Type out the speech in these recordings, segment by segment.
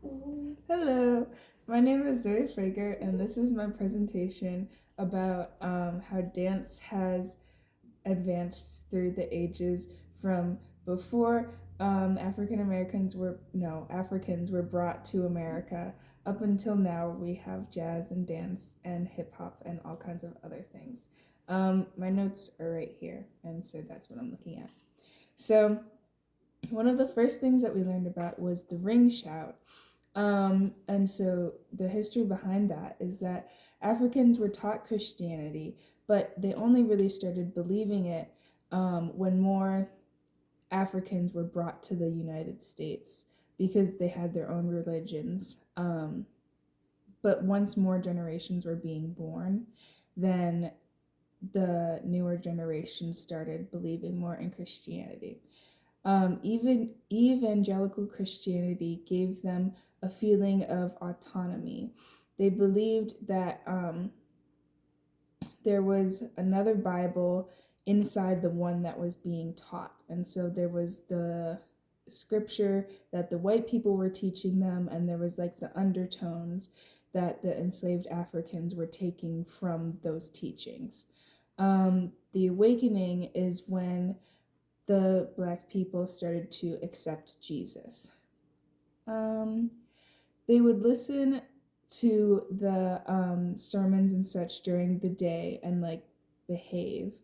Hello, my name is Zoe Frager, and this is my presentation about how dance has advanced through the ages from before Africans were brought to America up until now. We have jazz and dance and hip hop and all kinds of other things. My notes are right here, and so that's what I'm looking at. So, one of the first things that we learned about was the ring shout. And so the history behind that is that Africans were taught Christianity, but they only really started believing it when more Africans were brought to the United States because they had their own religions. But once more generations were being born, then the newer generations started believing more in Christianity. Even evangelical Christianity gave them a feeling of autonomy. They believed that there was another Bible inside the one that was being taught. And so there was the scripture that the white people were teaching them, and there was like the undertones that the enslaved Africans were taking from those teachings. The awakening is when the Black people started to accept Jesus. They would listen to the sermons and such during the day and like behave.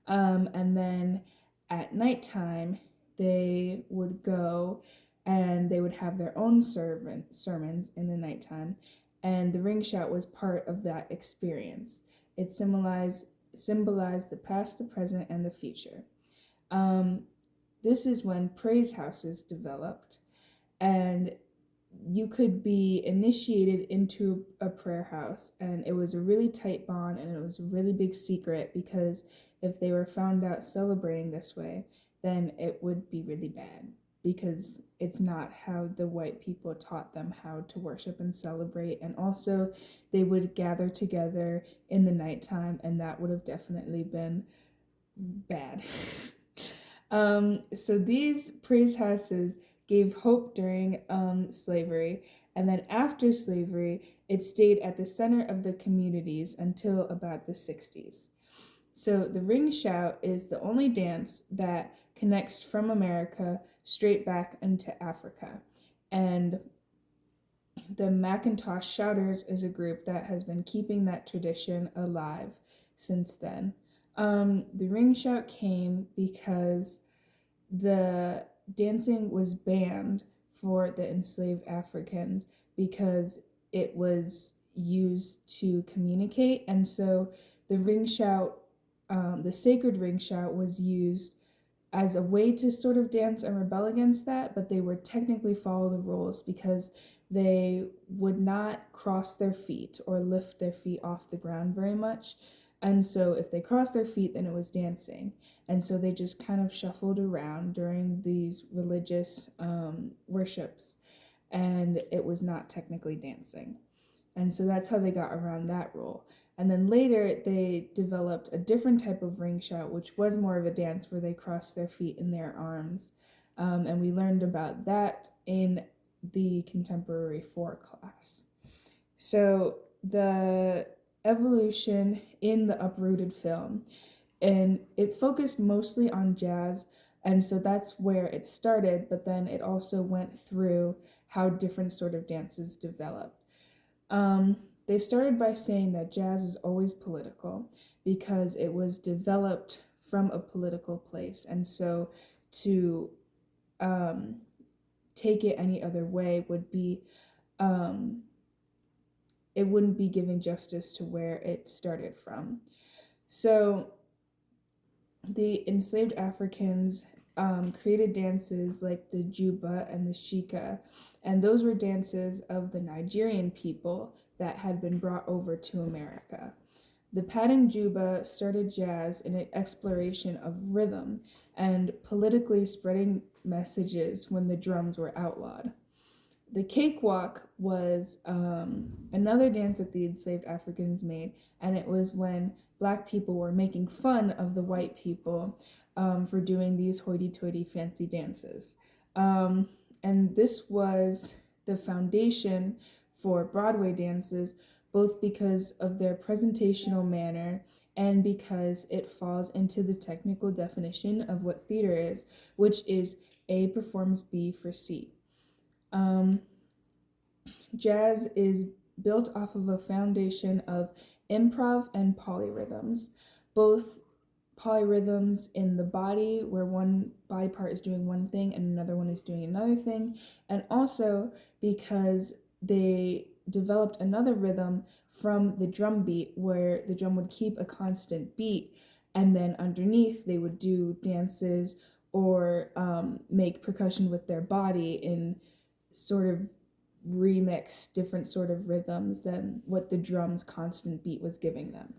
And then at nighttime, they would go and they would have their own sermons in the nighttime. And the ring shout was part of that experience. It symbolized the past, the present, and the future. This is when praise houses developed, and you could be initiated into a prayer house, and it was a really tight bond, and it was a really big secret, because if they were found out celebrating this way, then it would be really bad, because it's not how the white people taught them how to worship and celebrate. And also they would gather together in the nighttime, and that would have definitely been bad. So these praise houses gave hope during slavery, and then after slavery, it stayed at the center of the communities until about the 60s. So the ring shout is the only dance that connects from America straight back into Africa. And the Macintosh Shouters is a group that has been keeping that tradition alive since then. The ring shout came because the dancing was banned for the enslaved Africans because it was used to communicate. And so the ring shout, the sacred ring shout, was used as a way to sort of dance and rebel against that, but they would technically follow the rules because they would not cross their feet or lift their feet off the ground very much. And so if they crossed their feet, then it was dancing. And so they just kind of shuffled around during these religious worships, and it was not technically dancing. And so that's how they got around that rule. And then later they developed a different type of ring shout, which was more of a dance where they crossed their feet in their arms. And we learned about that in the contemporary 4 class. So the evolution in the Uprooted film, and it focused mostly on jazz, and so that's where it started, but then it also went through how different sort of dances developed. They started by saying that jazz is always political because it was developed from a political place, and so to take it any other way would be it wouldn't be giving justice to where it started from. So the enslaved Africans created dances like the juba and the shika, and those were dances of the Nigerian people that had been brought over to America. The pattern juba started jazz in an exploration of rhythm and politically spreading messages when the drums were outlawed. The cakewalk was another dance that the enslaved Africans made, and it was when Black people were making fun of the white people for doing these hoity-toity fancy dances. And this was the foundation for Broadway dances, both because of their presentational manner and because it falls into the technical definition of what theater is, which is A performs B for C. Jazz is built off of a foundation of improv and polyrhythms, both polyrhythms in the body where one body part is doing one thing and another one is doing another thing, and also because they developed another rhythm from the drum beat where the drum would keep a constant beat, and then underneath they would do dances or make percussion with their body in sort of remix different sort of rhythms than what the drum's constant beat was giving them.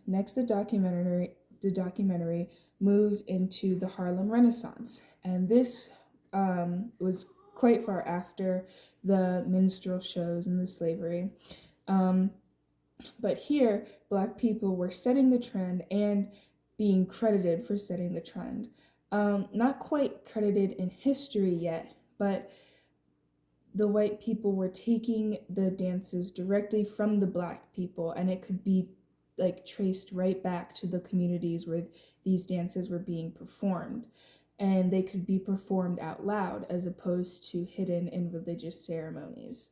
Next, the documentary moved into the Harlem Renaissance, and this was quite far after the minstrel shows and the slavery. But here, Black people were setting the trend and being credited for setting the trend. Not quite credited in history yet, but the white people were taking the dances directly from the Black people, and it could be like traced right back to the communities where these dances were being performed, and they could be performed out loud as opposed to hidden in religious ceremonies.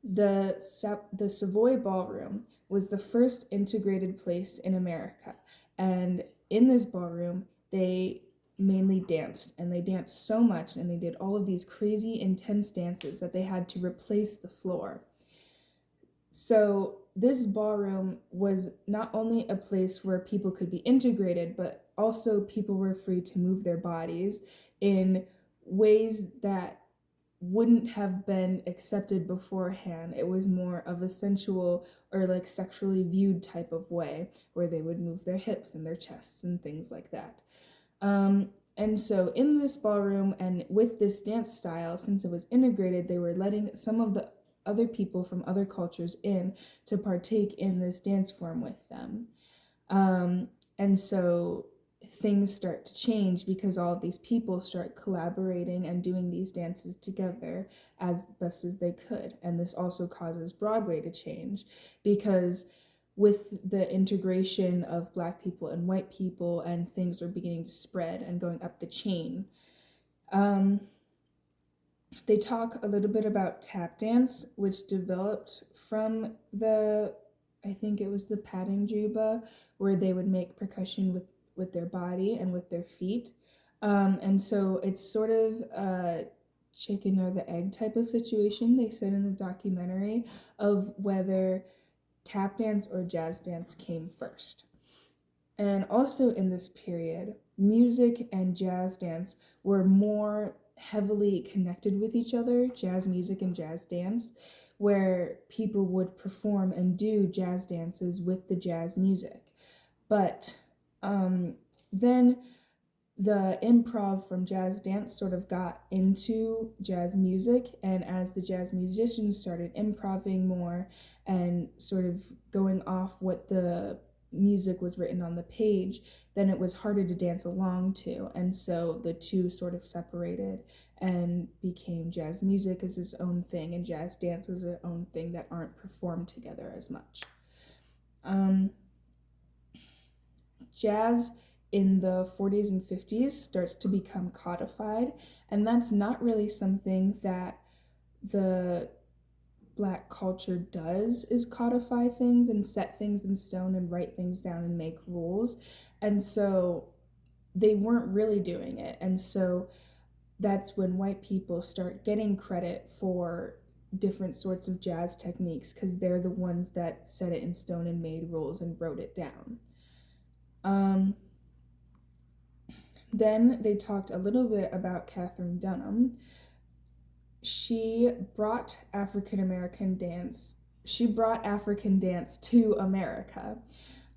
The Savoy Ballroom was the first integrated place in America, and in this ballroom they mainly danced, and they danced so much and they did all of these crazy intense dances that they had to replace the floor. So this ballroom was not only a place where people could be integrated, but also people were free to move their bodies in ways that wouldn't have been accepted beforehand. It was more of a sensual or like sexually viewed type of way where they would move their hips and their chests and things like that. And so in this ballroom and with this dance style, since it was integrated, they were letting some of the other people from other cultures in to partake in this dance form with them. And so things start to change because all of these people start collaborating and doing these dances together as best as they could. And this also causes Broadway to change because with the integration of Black people and white people, and things were beginning to spread and going up the chain. They talk a little bit about tap dance, which developed from I think it was the patting juba, where they would make percussion with their body and with their feet. And so it's sort of a chicken or the egg type of situation, they said in the documentary, of whether tap dance or jazz dance came first. And also in this period, music and jazz dance were more heavily connected with each other, jazz music and jazz dance, where people would perform and do jazz dances with the jazz music. But then the improv from jazz dance sort of got into jazz music, and as the jazz musicians started improvising more and sort of going off what the music was written on the page, then it was harder to dance along to, and so the two sort of separated and became jazz music as its own thing and jazz dance as its own thing that aren't performed together as much. Jazz in the 40s and 50s starts to become codified, and that's not really something that the Black culture does, is codify things and set things in stone and write things down and make rules. And so they weren't really doing it. And so that's when white people start getting credit for different sorts of jazz techniques because they're the ones that set it in stone and made rules and wrote it down. Then they talked a little bit about Katherine Dunham. She brought African dance to America.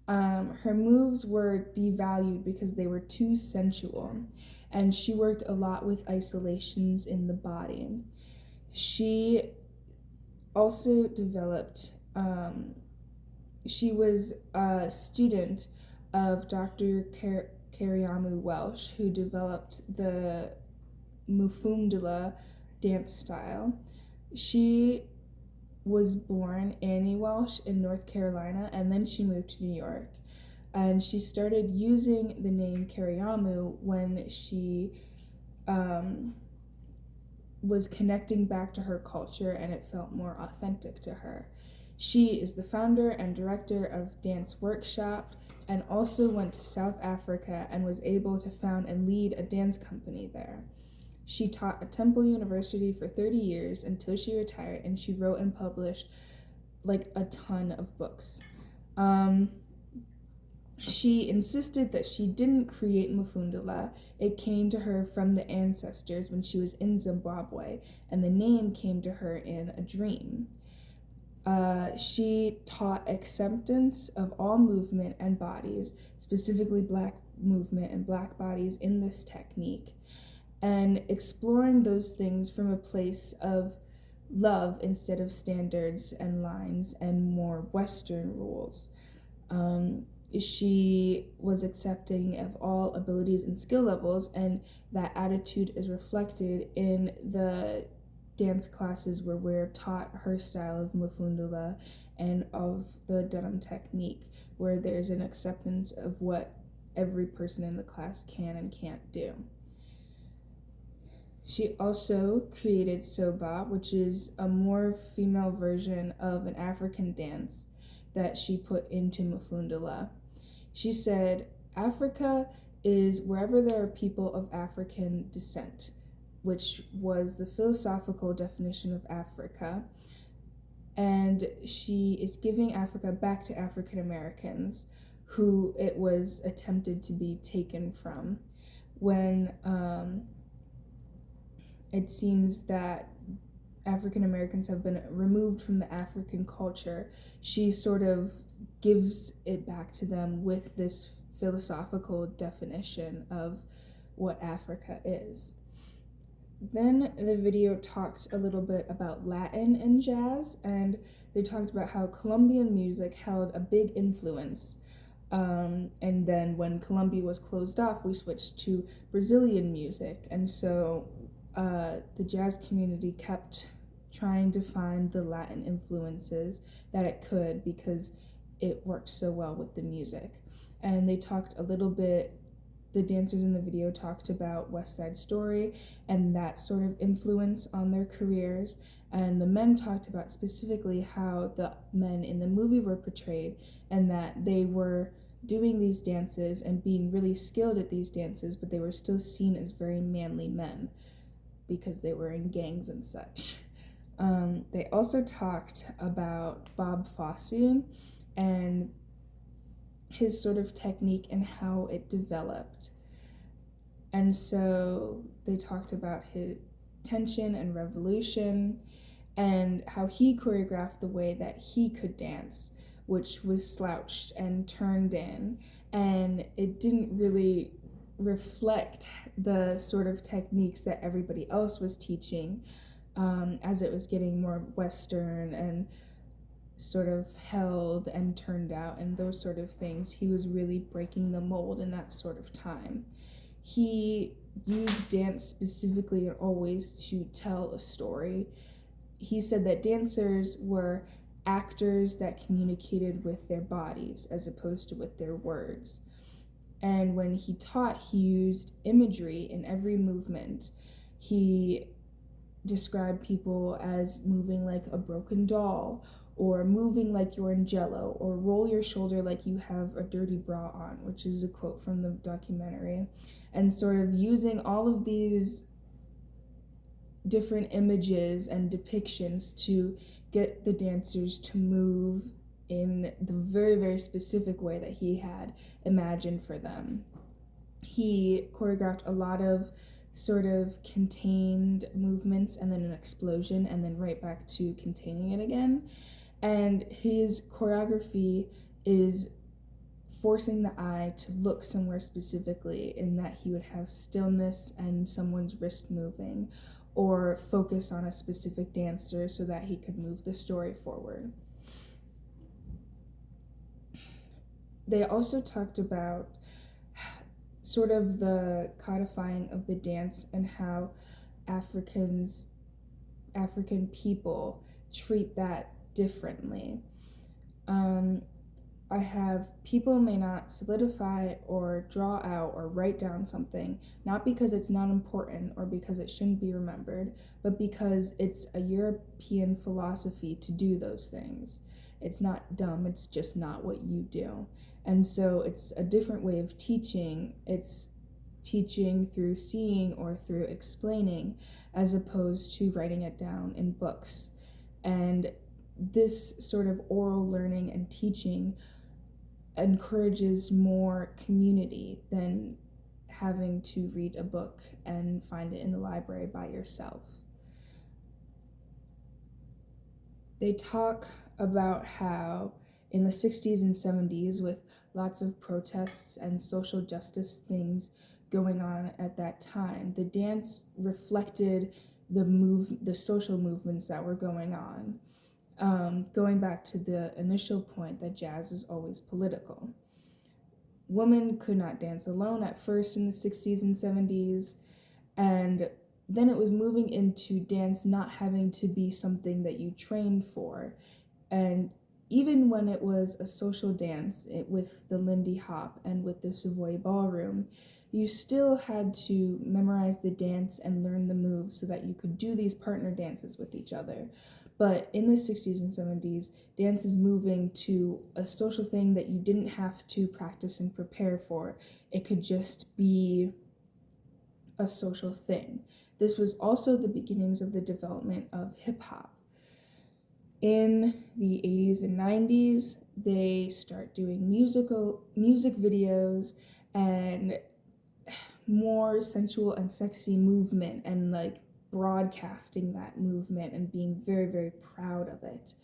Her moves were devalued because they were too sensual, and she worked a lot with isolations in the body. She also developed, she was a student of Dr. Kariamu Welsh, who developed the Mufundala dance style. She was born Annie Welsh in North Carolina, and then she moved to New York. And she started using the name Kariamu when she was connecting back to her culture and it felt more authentic to her. She is the founder and director of Dance Workshop and also went to South Africa and was able to found and lead a dance company there. She taught at Temple University for 30 years until she retired, and she wrote and published like a ton of books. She insisted that she didn't create Mufundala. It came to her from the ancestors when she was in Zimbabwe, and the name came to her in a dream. She taught acceptance of all movement and bodies, specifically Black movement and Black bodies in this technique, and exploring those things from a place of love instead of standards and lines and more Western rules. She was accepting of all abilities and skill levels, and that attitude is reflected in the dance classes where we're taught her style of Mufundala and of the Dunham technique, where there's an acceptance of what every person in the class can and can't do. She also created Soba, which is a more female version of an African dance that she put into Mufundala. She said, Africa is wherever there are people of African descent, which was the philosophical definition of Africa. And she is giving Africa back to African Americans who it was attempted to be taken from when it seems that African Americans have been removed from the African culture. She sort of gives it back to them with this philosophical definition of what Africa is. Then the video talked a little bit about Latin and jazz, and they talked about how Colombian music held a big influence. And then when Colombia was closed off, we switched to Brazilian music. And so the jazz community kept trying to find the Latin influences that it could because it worked so well with the music. And they talked a little bit, the dancers in the video talked about West Side Story and that sort of influence on their careers. And the men talked about specifically how the men in the movie were portrayed and that they were doing these dances and being really skilled at these dances, but they were still seen as very manly men because they were in gangs and such. They also talked about Bob Fosse and his sort of technique and how it developed. And so they talked about his tension and revolution and how he choreographed the way that he could dance, which was slouched and turned in, and it didn't really reflect the sort of techniques that everybody else was teaching as it was getting more Western and sort of held and turned out and those sort of things. He was really breaking the mold in that sort of time. He used dance specifically and always to tell a story. He said that dancers were actors that communicated with their bodies as opposed to with their words. And when he taught, he used imagery in every movement. He described people as moving like a broken doll, or moving like you're in jello, or roll your shoulder like you have a dirty bra on, which is a quote from the documentary, and sort of using all of these different images and depictions to get the dancers to move in the very, very specific way that he had imagined for them. He choreographed a lot of sort of contained movements and then an explosion and then right back to containing it again. And his choreography is forcing the eye to look somewhere specifically, in that he would have stillness and someone's wrist moving, or focus on a specific dancer so that he could move the story forward. They also talked about sort of the codifying of the dance and how Africans African people treat that differently. I have people may not solidify or draw out or write down something, not because it's not important or because it shouldn't be remembered, but because it's a European philosophy to do those things. It's not dumb, it's just not what you do. And so it's a different way of teaching. It's teaching through seeing or through explaining, as opposed to writing it down in books. And this sort of oral learning and teaching encourages more community than having to read a book and find it in the library by yourself. They talk about how in the 60s and 70s, with lots of protests and social justice things going on at that time, the dance reflected the social movements that were going on. Going back to the initial point that jazz is always political. Women could not dance alone at first in the 60s and 70s, and then it was moving into dance not having to be something that you trained for. And even when it was a social dance with the Lindy Hop and with the Savoy Ballroom, you still had to memorize the dance and learn the moves so that you could do these partner dances with each other. But in the 60s and 70s, dance is moving to a social thing that you didn't have to practice and prepare for. It could just be a social thing. This was also the beginnings of the development of hip hop. In the 80s and 90s, they start doing music videos and more sensual and sexy movement, and like broadcasting that movement and being very, very proud of it.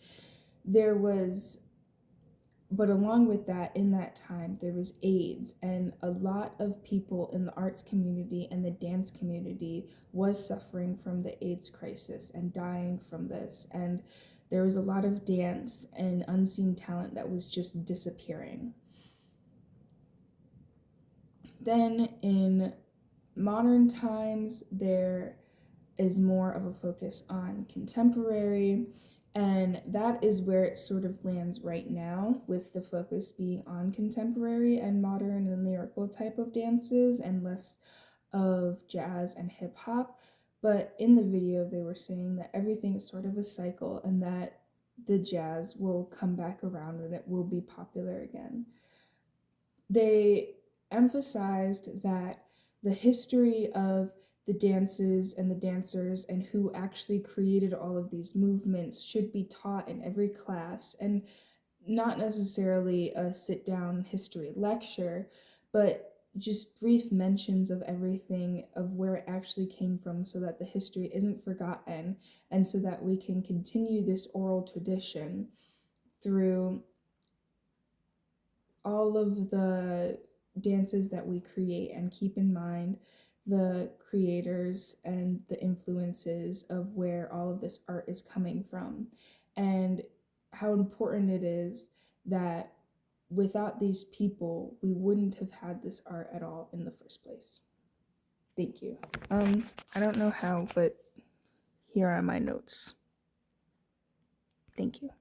But along with that, in that time, there was AIDS, and a lot of people in the arts community and the dance community was suffering from the AIDS crisis and dying from this. And there was a lot of dance and unseen talent that was just disappearing. Then in modern times, there is more of a focus on contemporary, and that is where it sort of lands right now, with the focus being on contemporary and modern and lyrical type of dances and less of jazz and hip hop. But in the video, they were saying that everything is sort of a cycle and that the jazz will come back around and it will be popular again. They emphasized that the history of the dances and the dancers and who actually created all of these movements should be taught in every class, and not necessarily a sit down history lecture, but just brief mentions of everything, of where it actually came from, so that the history isn't forgotten and so that we can continue this oral tradition through all of the dances that we create, and keep in mind the creators and the influences of where all of this art is coming from, and how important it is that without these people, we wouldn't have had this art at all in the first place. Thank you. I don't know how, but here are my notes. Thank you.